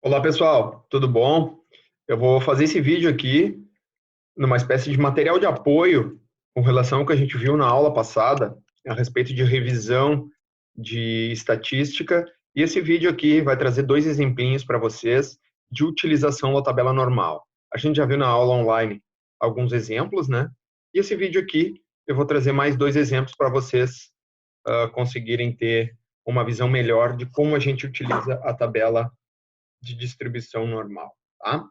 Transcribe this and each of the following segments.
Olá, pessoal, tudo bom? Eu vou fazer esse vídeo aqui numa espécie de material de apoio com relação ao que a gente viu na aula passada a respeito de revisão de estatística. E esse vídeo aqui vai trazer dois exemplinhos para vocês de utilização da tabela normal. A gente já viu na aula online alguns exemplos, né? E esse vídeo aqui eu vou trazer mais dois exemplos para vocês conseguirem ter uma visão melhor de como a gente utiliza a tabela de distribuição normal, tá?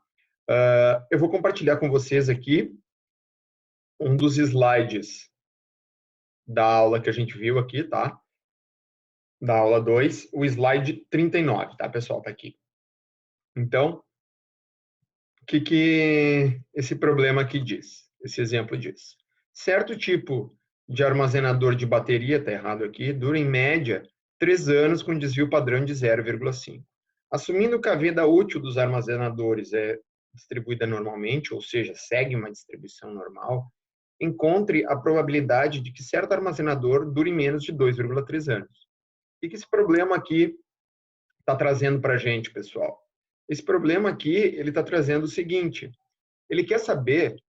Eu vou compartilhar com vocês aqui um dos slides da aula que a gente viu aqui, tá? Da aula 2, o slide 39, tá, pessoal? Tá aqui. Então, o que esse problema aqui diz? Esse exemplo diz. Certo tipo de armazenador de bateria, tá errado aqui, dura em média 3 anos com desvio padrão de 0,5. Assumindo que a vida útil dos armazenadores é distribuída normalmente, ou seja, segue uma distribuição normal, encontre a probabilidade de que certo armazenador dure menos de 2,3 anos. O que esse problema aqui está trazendo para a gente, pessoal? Esse problema aqui, ele está trazendo o seguinte, ele quer saber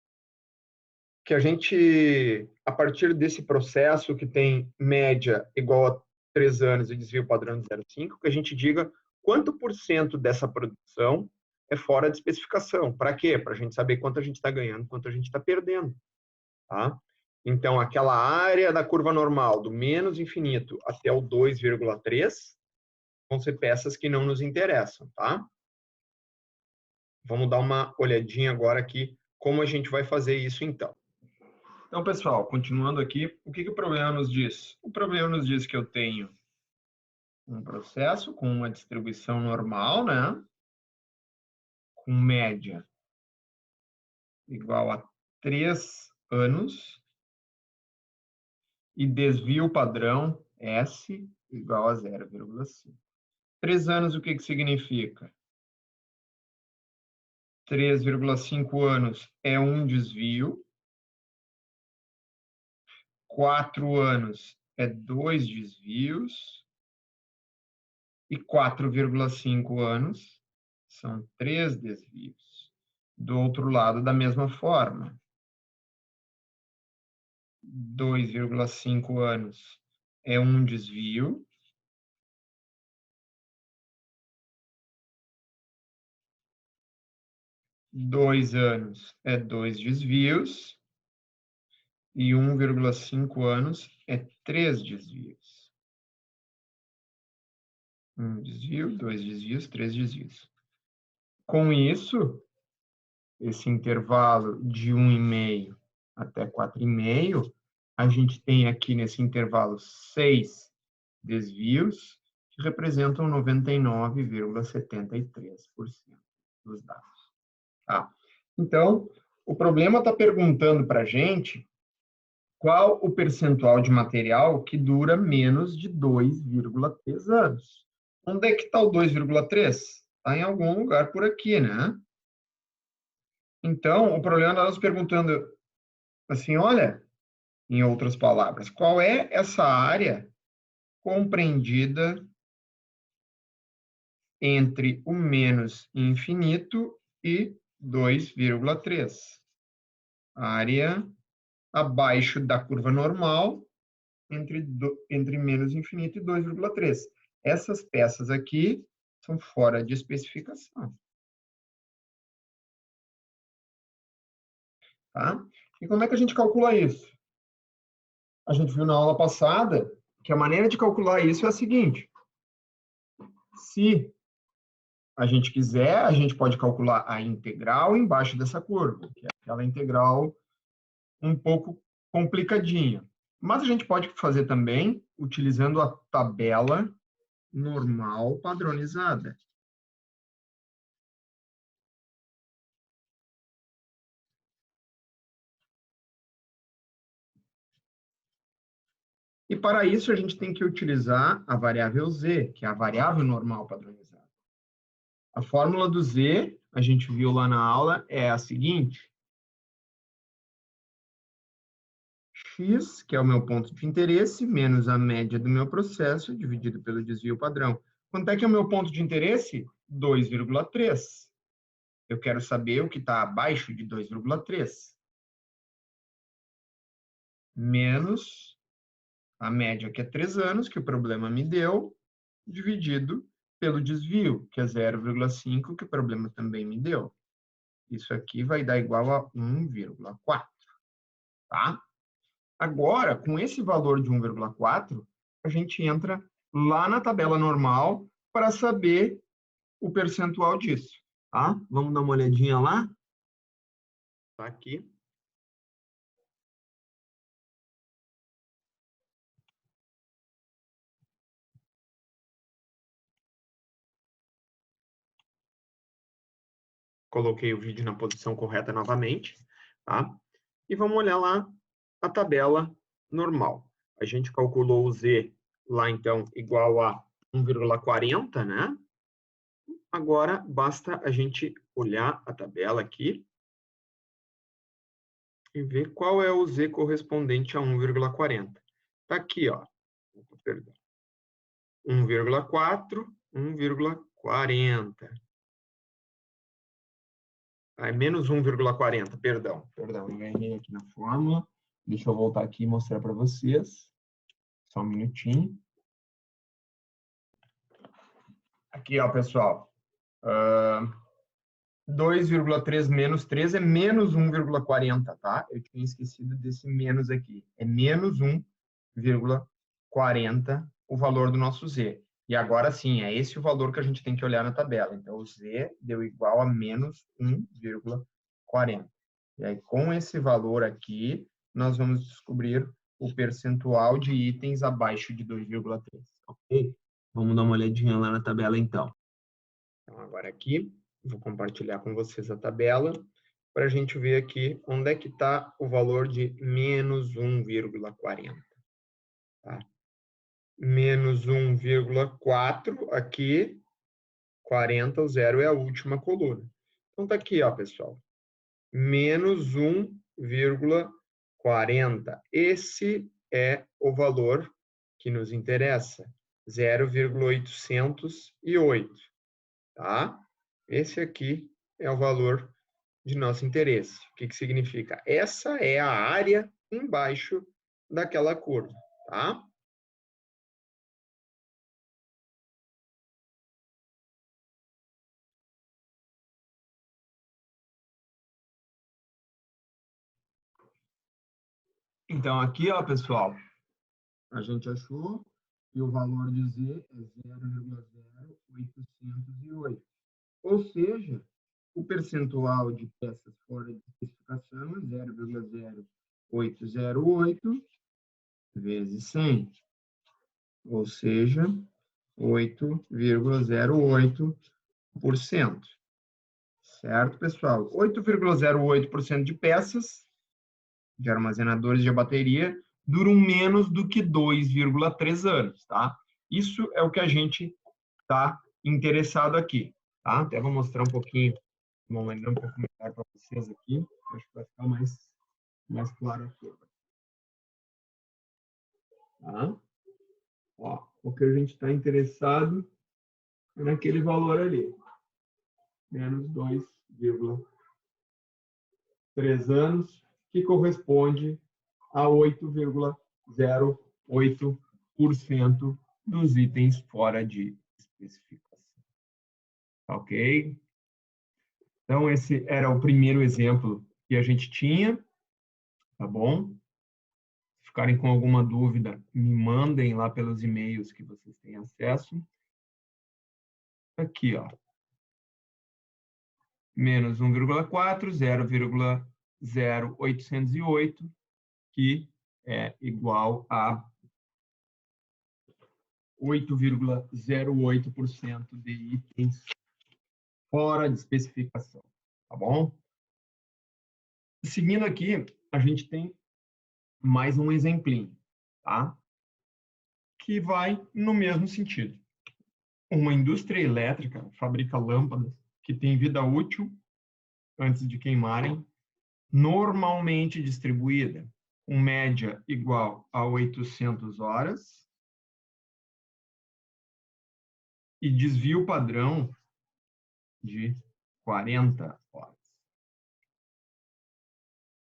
que a gente, a partir desse processo que tem média igual a 3 anos e desvio padrão de 0,5, que a gente diga quanto por cento dessa produção é fora de especificação. Para quê? Para a gente saber quanto a gente está ganhando, quanto a gente está perdendo. Tá? Então, aquela área da curva normal, do menos infinito até o 2,3, vão ser peças que não nos interessam. Tá? Vamos dar uma olhadinha agora aqui como a gente vai fazer isso então. Então, pessoal, continuando aqui, o que o problema nos diz? O problema nos diz que eu tenho um processo com uma distribuição normal, né? Com média igual a 3 anos e desvio padrão S igual a 0,5. 3 anos, o que significa? 3,5 anos é um desvio. 4 anos é 2 desvios. E 4,5 anos são 3 desvios. Do outro lado, da mesma forma. 2,5 anos é um desvio. 2 anos é 2 desvios. E 1,5 anos é 3 desvios. 1 desvio, 2 desvios, 3 desvios. Com isso, esse intervalo de 1,5 até 4,5, a gente tem aqui nesse intervalo 6 desvios, que representam 99,73% dos dados. Tá? Então, o problema está perguntando para a gente qual o percentual de material que dura menos de 2,3 anos. Onde é que está o 2,3? Está em algum lugar por aqui, né? Então, o problema está nos perguntando assim, olha, em outras palavras, qual é essa área compreendida entre o menos infinito e 2,3? Área abaixo da curva normal entre menos infinito e 2,3. Essas peças aqui são fora de especificação. Tá? E como é que a gente calcula isso? A gente viu na aula passada que a maneira de calcular isso é a seguinte. Se a gente quiser, a gente pode calcular a integral embaixo dessa curva, que é aquela integral um pouco complicadinha. Mas a gente pode fazer também utilizando a tabela normal padronizada. E para isso a gente tem que utilizar a variável z, que é a variável normal padronizada. A fórmula do z, a gente viu lá na aula, é a seguinte. X, que é o meu ponto de interesse, menos a média do meu processo, dividido pelo desvio padrão. Quanto é que é o meu ponto de interesse? 2,3. Eu quero saber o que está abaixo de 2,3. Menos a média, que é 3 anos, que o problema me deu, dividido pelo desvio, que é 0,5, que o problema também me deu. Isso aqui vai dar igual a 1,4, tá? Agora, com esse valor de 1,4, a gente entra lá na tabela normal para saber o percentual disso, tá? Vamos dar uma olhadinha lá? Tá aqui. Coloquei o vídeo na posição correta novamente, tá? E vamos olhar lá a tabela normal. A gente calculou o Z lá, então, igual a 1,40, né? Agora, basta a gente olhar a tabela aqui e ver qual é o Z correspondente a 1,40. Está aqui, ó. Perdão. 1,4, 1,40. É menos 1,40, perdão. Perdão, eu errei aqui na fórmula. Deixa eu voltar aqui e mostrar para vocês. Só um minutinho. Aqui, ó, pessoal. 2,3 menos 3 é menos 1,40, tá? Eu tinha esquecido desse menos aqui. É menos 1,40 o valor do nosso Z. E agora sim, é esse o valor que a gente tem que olhar na tabela. Então, o Z deu igual a menos 1,40. E aí, com esse valor aqui, nós vamos descobrir o percentual de itens abaixo de 2,3. Ok? Vamos dar uma olhadinha lá na tabela, então. Então, agora aqui, vou compartilhar com vocês a tabela para a gente ver aqui onde é que está o valor de menos 1,40. Tá? Menos 1,4 aqui, 40, o zero é a última coluna. Então, está aqui, ó, pessoal. Menos 1,40. Esse é o valor que nos interessa. 0,808. Tá? Esse aqui é o valor de nosso interesse. O que significa? Essa é a área embaixo daquela curva, tá? Então, aqui, ó, pessoal, a gente achou que o valor de Z é 0,0808. Ou seja, o percentual de peças fora de especificação é 0,0808 vezes 100. Ou seja, 8,08%. Certo, pessoal? 8,08% de peças de armazenadores de bateria duram menos do que 2,3 anos, tá? Isso é o que a gente está interessado aqui, tá? Até vou mostrar um pouquinho, de uma maneira um pouco melhor para vocês aqui. Acho que vai ficar mais claro aqui. Tá? Ó, o que a gente está interessado é naquele valor ali. Menos 2,3 anos, que corresponde a 8,08% dos itens fora de especificação. Ok? Então, esse era o primeiro exemplo que a gente tinha, tá bom? Se ficarem com alguma dúvida, me mandem lá pelos e-mails que vocês têm acesso. Aqui, ó. Menos 1,4, 0,0808, que é igual a 8,08% de itens fora de especificação, tá bom? Seguindo aqui, a gente tem mais um exemplinho, tá? Que vai no mesmo sentido. Uma indústria elétrica fabrica lâmpadas que têm vida útil antes de queimarem, normalmente distribuída, com média igual a 800 horas, e desvio padrão de 40 horas.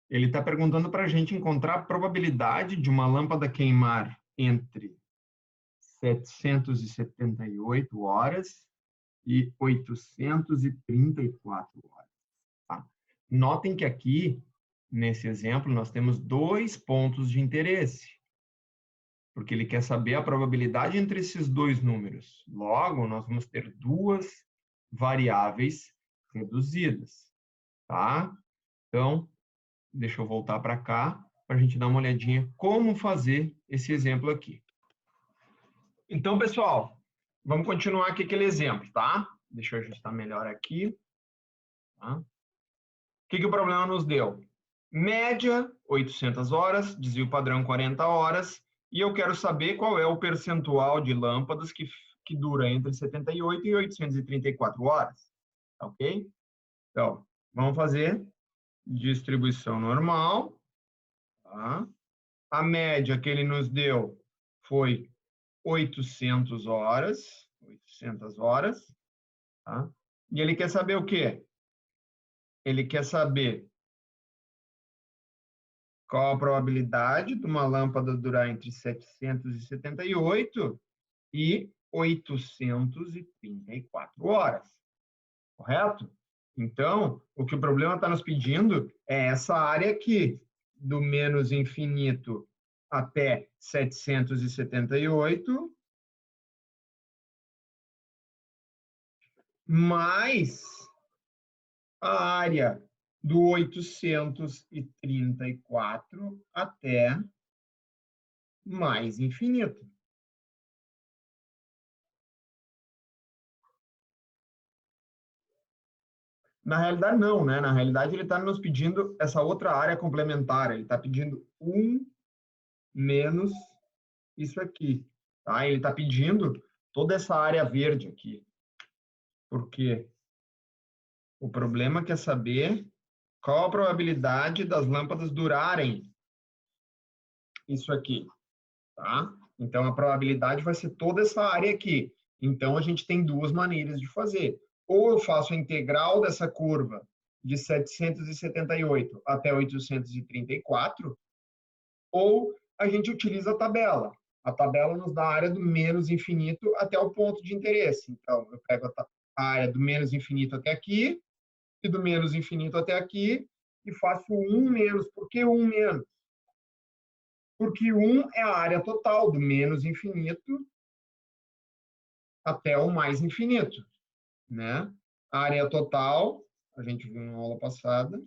Ele está perguntando para a gente encontrar a probabilidade de uma lâmpada queimar entre 778 horas e 834 horas. Tá? Notem que aqui, nesse exemplo, nós temos dois pontos de interesse, porque ele quer saber a probabilidade entre esses dois números. Logo, nós vamos ter duas variáveis reduzidas. Tá? Então, deixa eu voltar para cá, para a gente dar uma olhadinha como fazer esse exemplo aqui. Então, pessoal, vamos continuar aqui aquele exemplo, tá? Deixa eu ajustar melhor aqui. Tá? O que o problema nos deu? Média, 800 horas, desvio padrão 40 horas, e eu quero saber qual é o percentual de lâmpadas que dura entre 78 e 834 horas. Tá ok? Então, vamos fazer distribuição normal. Tá? A média que ele nos deu foi 800 horas. 800 horas. Tá? E ele quer saber o quê? Ele quer saber qual a probabilidade de uma lâmpada durar entre 778 e 834 horas. Correto? Então, o que o problema está nos pedindo é essa área aqui, do menos infinito até 778, mais a área do 834 até mais infinito. Na realidade, não, né? Na realidade, ele está nos pedindo essa outra área complementar. Ele está pedindo 1 menos isso aqui. Tá? Ele está pedindo toda essa área verde aqui. Por quê? O problema quer saber qual a probabilidade das lâmpadas durarem isso aqui. Tá? Então, a probabilidade vai ser toda essa área aqui. Então, a gente tem duas maneiras de fazer. Ou eu faço a integral dessa curva de 778 até 834, ou a gente utiliza a tabela. A tabela nos dá a área do menos infinito até o ponto de interesse. Então, eu pego a área do menos infinito até aqui, e do menos infinito até aqui, e faço 1 menos. Por que 1 menos? Porque 1 é a área total do menos infinito até o mais infinito, né? A área total, a gente viu na aula passada,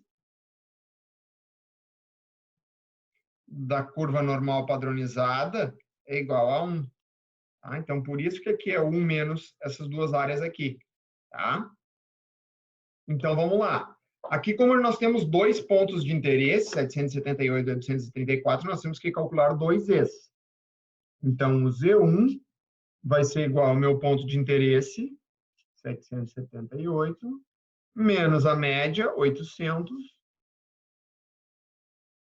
da curva normal padronizada é igual a 1. Tá? Então, por isso que aqui é 1 menos essas duas áreas aqui. Tá? Então, vamos lá. Aqui, como nós temos dois pontos de interesse, 778 e 834, nós temos que calcular dois Zs. Então, o Z1 vai ser igual ao meu ponto de interesse, 778, menos a média, 800,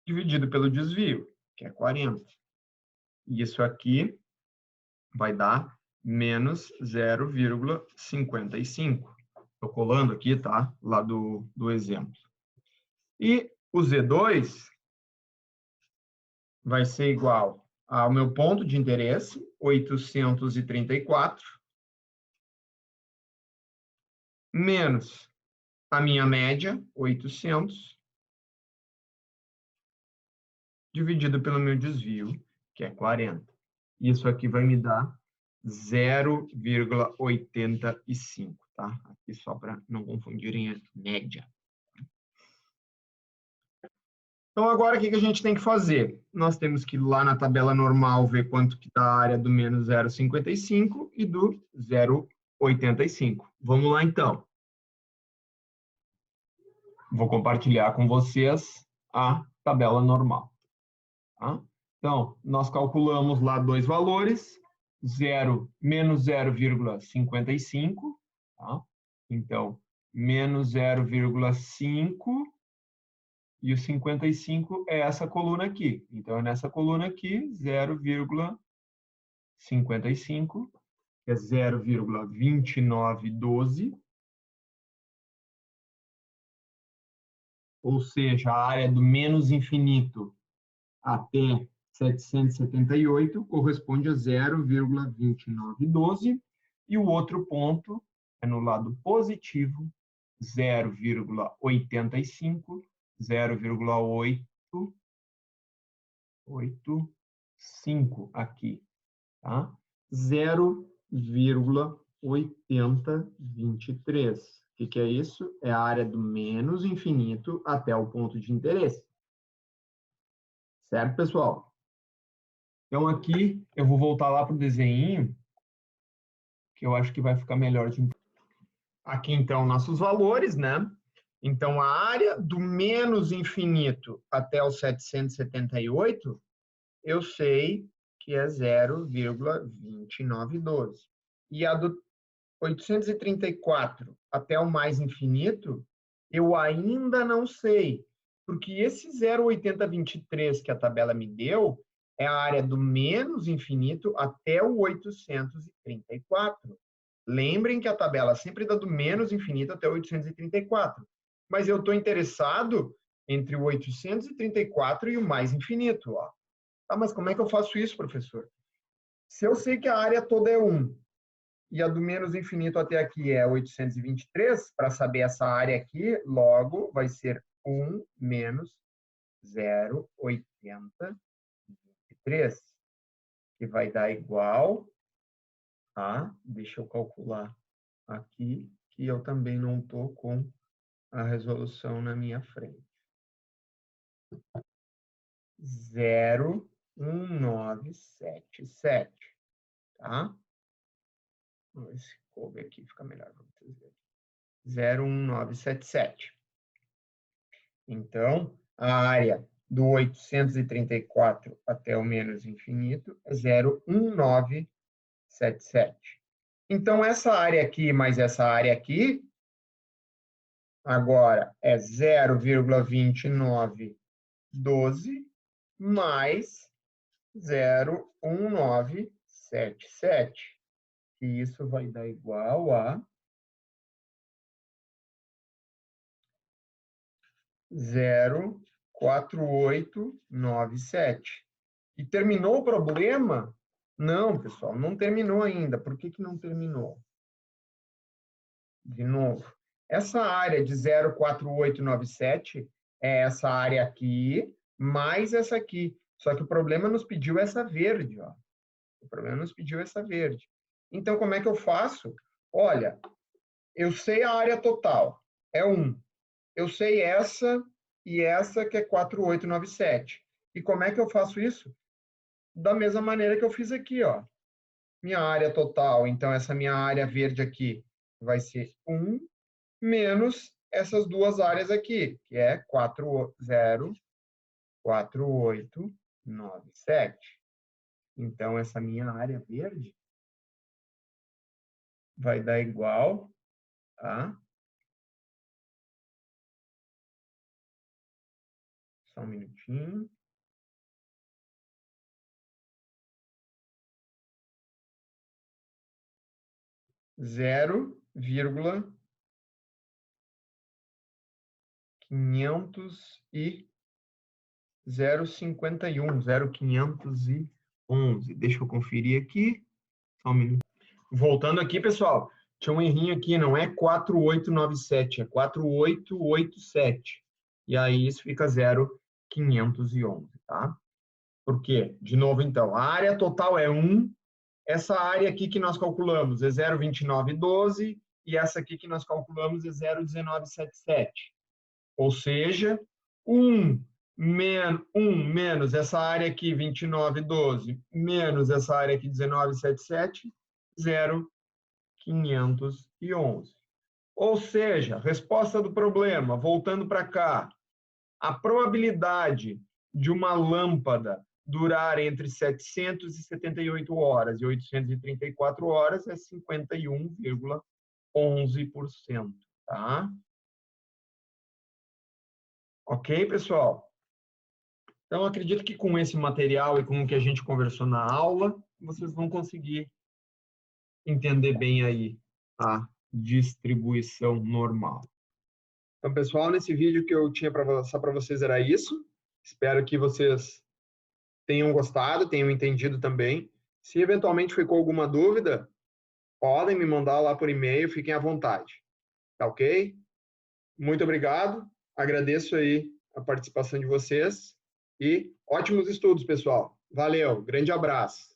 dividido pelo desvio, que é 40. E isso aqui vai dar menos 0,55. Estou colando aqui, tá? Lá do exemplo. E o Z2 vai ser igual ao meu ponto de interesse, 834, menos a minha média, 800, dividido pelo meu desvio, que é 40. Isso aqui vai me dar 0,85, tá? Aqui só para não confundirem a média. Então, agora, o que a gente tem que fazer? Nós temos que ir lá na tabela normal ver quanto que dá a área do menos 0,55 e do 0,85. Vamos lá, então. Vou compartilhar com vocês a tabela normal. Tá? Então, nós calculamos lá dois valores, menos 0,55. Tá? Então, menos 0,5. E o 55 é essa coluna aqui. Então, é nessa coluna aqui, 0,55, que é 0,2912. ou seja, a área do menos infinito até 778 corresponde a 0,2912, e o outro ponto é no lado positivo, 0,85, 0,885 aqui, tá? 0,8023. O que é isso? É a área do menos infinito até o ponto de interesse. Certo, pessoal? Então, aqui, eu vou voltar lá para o desenho, que eu acho que vai ficar melhor de entender. Aqui, então, nossos valores, né? Então, a área do menos infinito até o 778, eu sei que é 0,2912. E a do 834 até o mais infinito, eu ainda não sei, porque esse 0,8023 que a tabela me deu é a área do menos infinito até o 834. Lembrem que a tabela sempre dá do menos infinito até o 834, mas eu estou interessado entre o 834 e o mais infinito. Ó. Ah, mas como é que eu faço isso, professor? Se eu sei que a área toda é 1, e a do menos infinito até aqui é 823, para saber essa área aqui, logo vai ser 1 menos 0,8023, que vai dar igual a, deixa eu calcular aqui, que eu também não estou com a resolução na minha frente. 0,1977, tá? Vamos ver se coube aqui, fica melhor para vocês verem. 0,1977. Então, a área do 834 até o menos infinito é 0,1977. Então, essa área aqui mais essa área aqui, agora é 0,2912 mais 0,1977. E isso vai dar igual a 0,4897. E terminou o problema? Não, pessoal, não terminou ainda. Por que não terminou? De novo, essa área de 0,4897 é essa área aqui, mais essa aqui. Só que o problema nos pediu essa verde, ó. O problema nos pediu essa verde. Então, como é que eu faço? Olha, eu sei a área total, é 1. Eu sei essa e essa, que é 4,897. E como é que eu faço isso? Da mesma maneira que eu fiz aqui, ó. Minha área total, então essa minha área verde aqui vai ser 1 menos essas duas áreas aqui, que é 4,04897. Então, essa minha área verde vai dar igual a... Só um minutinho. Zero vírgula 0,511. Deixa eu conferir aqui. Só um minuto. Voltando aqui, pessoal. Tinha um errinho aqui, não é 4897, é 4887. E aí isso fica 0,511, tá? Por quê? De novo, então, a área total é 1, essa área aqui que nós calculamos é 0,2912 e essa aqui que nós calculamos é 0,1977. Ou seja, 1 menos essa área aqui, 2912, menos essa área aqui, 1977, 0,511. Ou seja, resposta do problema, voltando para cá, a probabilidade de uma lâmpada durar entre 778 horas e 834 horas é 51,11%, tá? Ok, pessoal? Então, acredito que com esse material e com o que a gente conversou na aula, vocês vão conseguir entender bem aí a distribuição normal. Então, pessoal, nesse vídeo que eu tinha para passar para vocês era isso. Espero que vocês tenham gostado, tenham entendido também. Se eventualmente ficou alguma dúvida, podem me mandar lá por e-mail, fiquem à vontade. Tá ok? Muito obrigado, agradeço aí a participação de vocês e ótimos estudos, pessoal. Valeu, grande abraço.